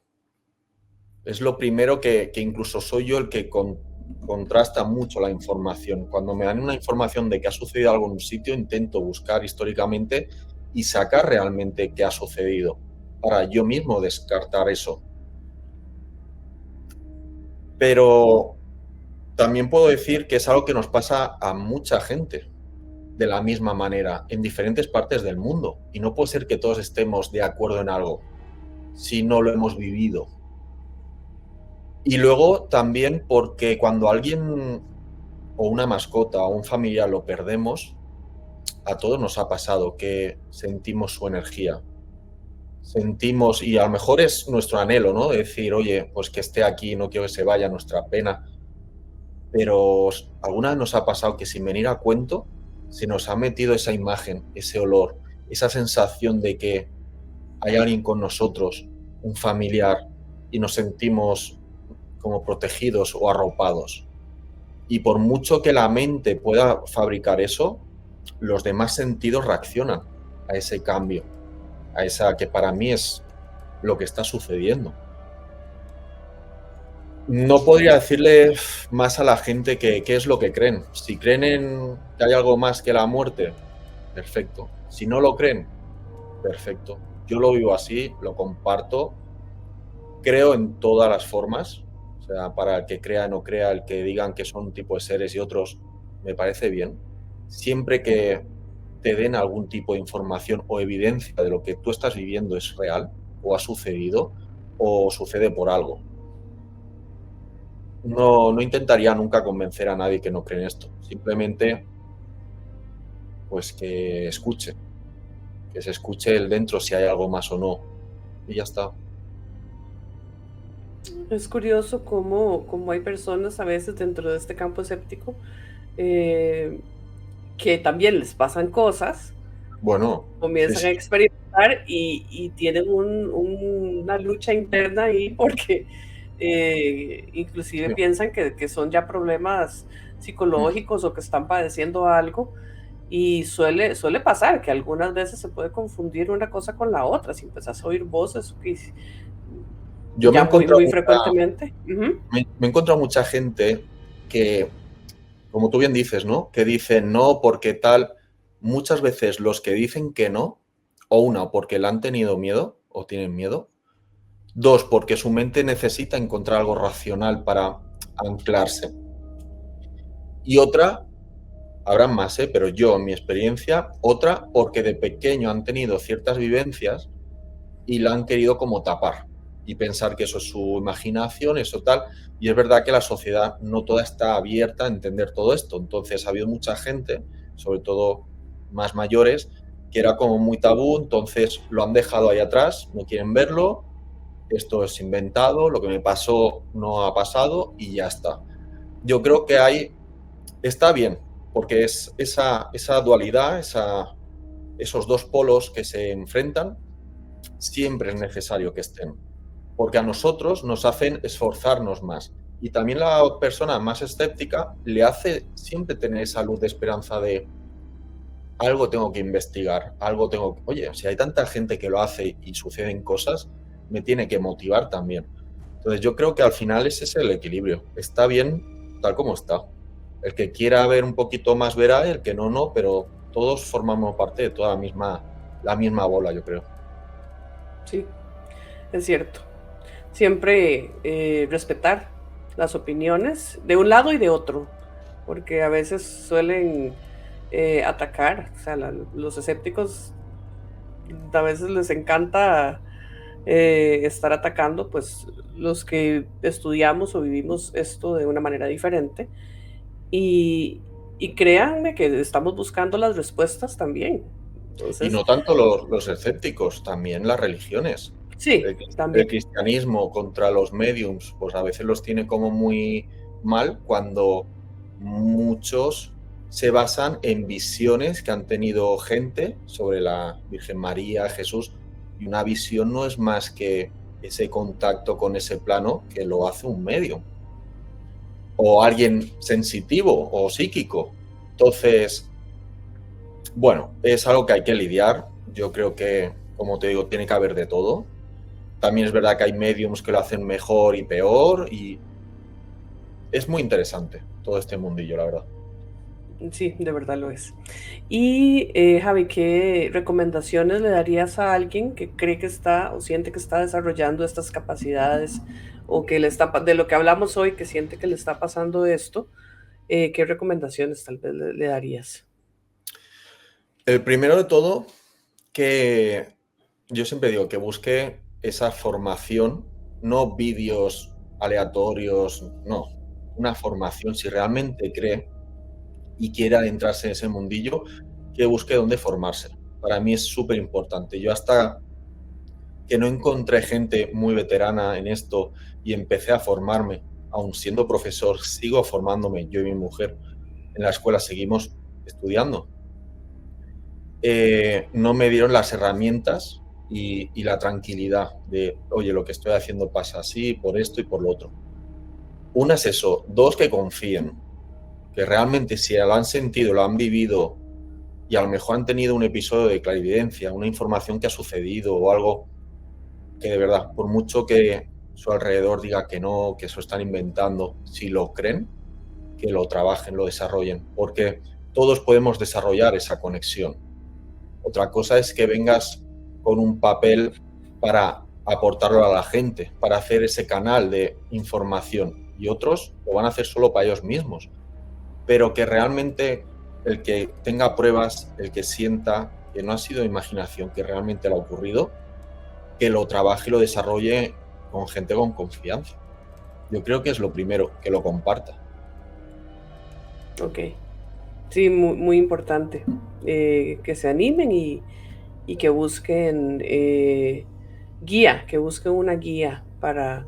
Es lo primero que incluso soy yo el que contrasta mucho la información. Cuando me dan una información de que ha sucedido algo en un sitio, intento buscar históricamente y sacar realmente qué ha sucedido para yo mismo descartar eso. Pero también puedo decir que es algo que nos pasa a mucha gente de la misma manera en diferentes partes del mundo. Y no puede ser que todos estemos de acuerdo en algo si no lo hemos vivido. Y luego también porque cuando alguien o una mascota o un familiar lo perdemos, a todos nos ha pasado que sentimos su energía. Sentimos, y a lo mejor es nuestro anhelo, ¿no? De decir, oye, pues que esté aquí, no quiero que se vaya, nuestra pena. Pero alguna vez nos ha pasado que sin venir a cuento se nos ha metido esa imagen, ese olor, esa sensación de que hay alguien con nosotros, un familiar, y nos sentimos como protegidos o arropados. Y por mucho que la mente pueda fabricar eso, los demás sentidos reaccionan a ese cambio, a esa que para mí es lo que está sucediendo. No podría decirle más a la gente qué es lo que creen. Si creen en que hay algo más que la muerte, perfecto. Si no lo creen, perfecto. Yo lo vivo así, lo comparto. Creo en todas las formas. O sea, para el que crea o no crea, el que digan que son un tipo de seres y otros, me parece bien. Siempre que te den algún tipo de información o evidencia de lo que tú estás viviendo es real, o ha sucedido, o sucede por algo. No intentaría nunca convencer a nadie que no cree en esto. Simplemente, pues que se escuche el dentro si hay algo más o no. Y ya está. Es curioso cómo hay personas a veces dentro de este campo escéptico eh, que también les pasan cosas, Bueno, sí, comienzan sí. a experimentar y tienen una lucha interna ahí porque inclusive Sí. piensan que son ya problemas Mm. psicológicos o que están padeciendo algo. Y suele pasar que algunas veces se puede confundir una cosa con la otra, si empezás a oír voces, Yo me he ya muy, encontrado muy frecuentemente. Ujú. me he encontrado mucha gente que, como tú bien dices, ¿no? Que dicen no porque tal. Muchas veces los que dicen que no, o porque le han tenido miedo o tienen miedo, dos, porque su mente necesita encontrar algo racional para anclarse. Y otra, habrán más, pero yo, en mi experiencia, otra, porque de pequeño han tenido ciertas vivencias y la han querido como tapar y pensar que eso es su imaginación, eso tal. Y es verdad que la sociedad no toda está abierta a entender todo esto. Entonces ha habido mucha gente, sobre todo más mayores, que era como muy tabú, entonces lo han dejado ahí atrás, no quieren verlo, esto es inventado, lo que me pasó no ha pasado y ya está. Yo creo que ahí está bien, porque es esa dualidad, esos dos polos que se enfrentan, siempre es necesario que estén, porque a nosotros nos hacen esforzarnos más. Y también la persona más escéptica le hace siempre tener esa luz de esperanza de algo tengo que investigar, algo tengo que... Oye, si hay tanta gente que lo hace y suceden cosas, me tiene que motivar también. Entonces yo creo que al final ese es el equilibrio. Está bien tal como está. El que quiera ver un poquito más verá, el que no, no, pero todos formamos parte de toda la misma bola, yo creo. Sí, es cierto. Siempre respetar las opiniones de un lado y de otro, porque a veces suelen atacar, o sea, los escépticos a veces les encanta estar atacando, pues los que estudiamos o vivimos esto de una manera diferente. Y, y créanme que estamos buscando las respuestas también. Y Entonces, no tanto los escépticos, también las religiones. sí, El también. cristianismo contra los mediums, pues a veces los tiene como muy mal cuando muchos se basan en visiones que han tenido gente sobre la Virgen María, Jesús, y una visión no es más que ese contacto con ese plano que lo hace un medium o alguien sensitivo o psíquico. Entonces, bueno, es algo que hay que lidiar. Yo creo que, como te digo, tiene que haber de todo. También es verdad que hay mediums que lo hacen mejor y peor y es muy interesante todo este mundillo, la verdad. Sí, de verdad lo es. Y Javi, ¿qué recomendaciones le darías a alguien que cree que está o siente que está desarrollando estas capacidades o que le está, de lo que hablamos hoy, que siente que le está pasando esto? ¿Qué recomendaciones tal vez le darías? El primero de todo, que yo siempre digo que busque esa formación, no vídeos aleatorios, no, una formación, si realmente cree y quiere adentrarse en ese mundillo, que busque dónde formarse. Para mí es súper importante. Yo hasta que no encontré gente muy veterana en esto y empecé a formarme, aun siendo profesor, sigo formándome, yo y mi mujer, en la escuela seguimos estudiando. No me dieron las herramientas y la tranquilidad de, oye, lo que estoy haciendo pasa así, por esto y por lo otro. Una es eso. Dos, que confíen, que realmente si lo han sentido, lo han vivido y a lo mejor han tenido un episodio de clarividencia, una información que ha sucedido o algo que de verdad, por mucho que su alrededor diga que no, que eso están inventando, si lo creen, que lo trabajen, lo desarrollen, porque todos podemos desarrollar esa conexión. Otra cosa es que vengas con un papel para aportarlo a la gente, para hacer ese canal de información, y otros lo van a hacer solo para ellos mismos, pero que realmente el que tenga pruebas, el que sienta que no ha sido imaginación, que realmente le ha ocurrido, que lo trabaje y lo desarrolle con gente con confianza. Yo creo que es lo primero, que lo comparta. Ok, sí, muy, muy importante. Que se animen y que busquen guía, que busquen una guía para,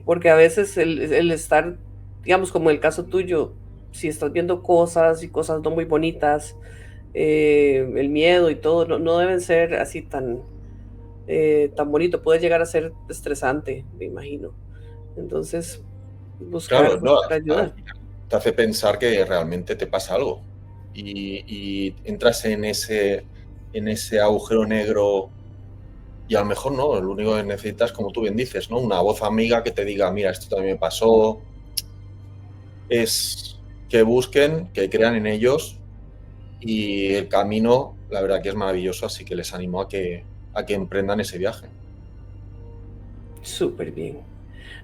porque a veces el estar, digamos, como el caso tuyo, si estás viendo cosas y cosas no muy bonitas, el miedo y todo, no, no deben ser así tan bonito, puede llegar a ser estresante, me imagino. Entonces, Claro, no, buscar al ayuda. final te hace pensar que realmente te pasa algo y entras en ese agujero negro y a lo mejor no, lo único que necesitas, como tú bien dices, ¿no? Una voz amiga que te diga, mira, esto también me pasó, es que busquen, que crean en ellos y el camino, la verdad que es maravilloso, así que les animo a que emprendan ese viaje. Súper bien.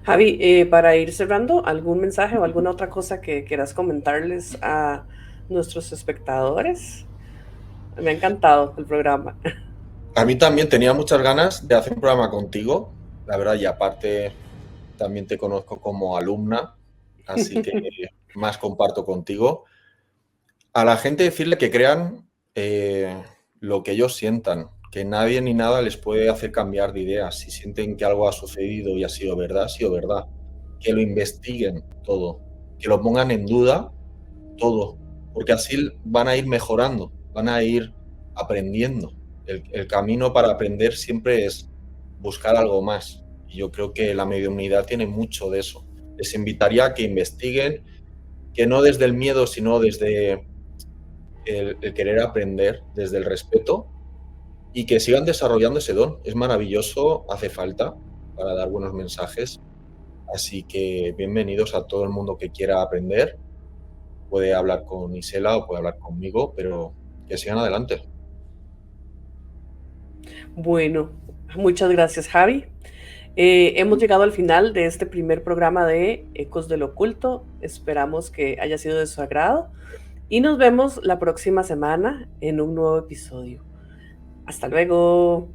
Javi, para ir cerrando, ¿algún mensaje o alguna otra cosa que quieras comentarles a nuestros espectadores? Me ha encantado el programa. A mí también tenía muchas ganas de hacer un programa contigo, la verdad, y aparte también te conozco como alumna, así que más comparto contigo. A la gente decirle que crean lo que ellos sientan, que nadie ni nada les puede hacer cambiar de idea. Si sienten que algo ha sucedido y ha sido verdad. Que lo investiguen todo, que lo pongan en duda todo, porque así van a ir mejorando, van a ir aprendiendo. El camino para aprender siempre es buscar algo más. Y yo creo que la mediunidad tiene mucho de eso. Les invitaría a que investiguen, que no desde el miedo, sino desde el querer aprender, desde el respeto y que sigan desarrollando ese don. Es maravilloso, hace falta para dar buenos mensajes. Así que bienvenidos a todo el mundo que quiera aprender. Puede hablar con Isela o puede hablar conmigo, pero que sigan adelante. Bueno, muchas gracias, Javi. Hemos llegado al final de este primer programa de Ecos del Oculto. Esperamos que haya sido de su agrado y nos vemos la próxima semana en un nuevo episodio. Hasta luego.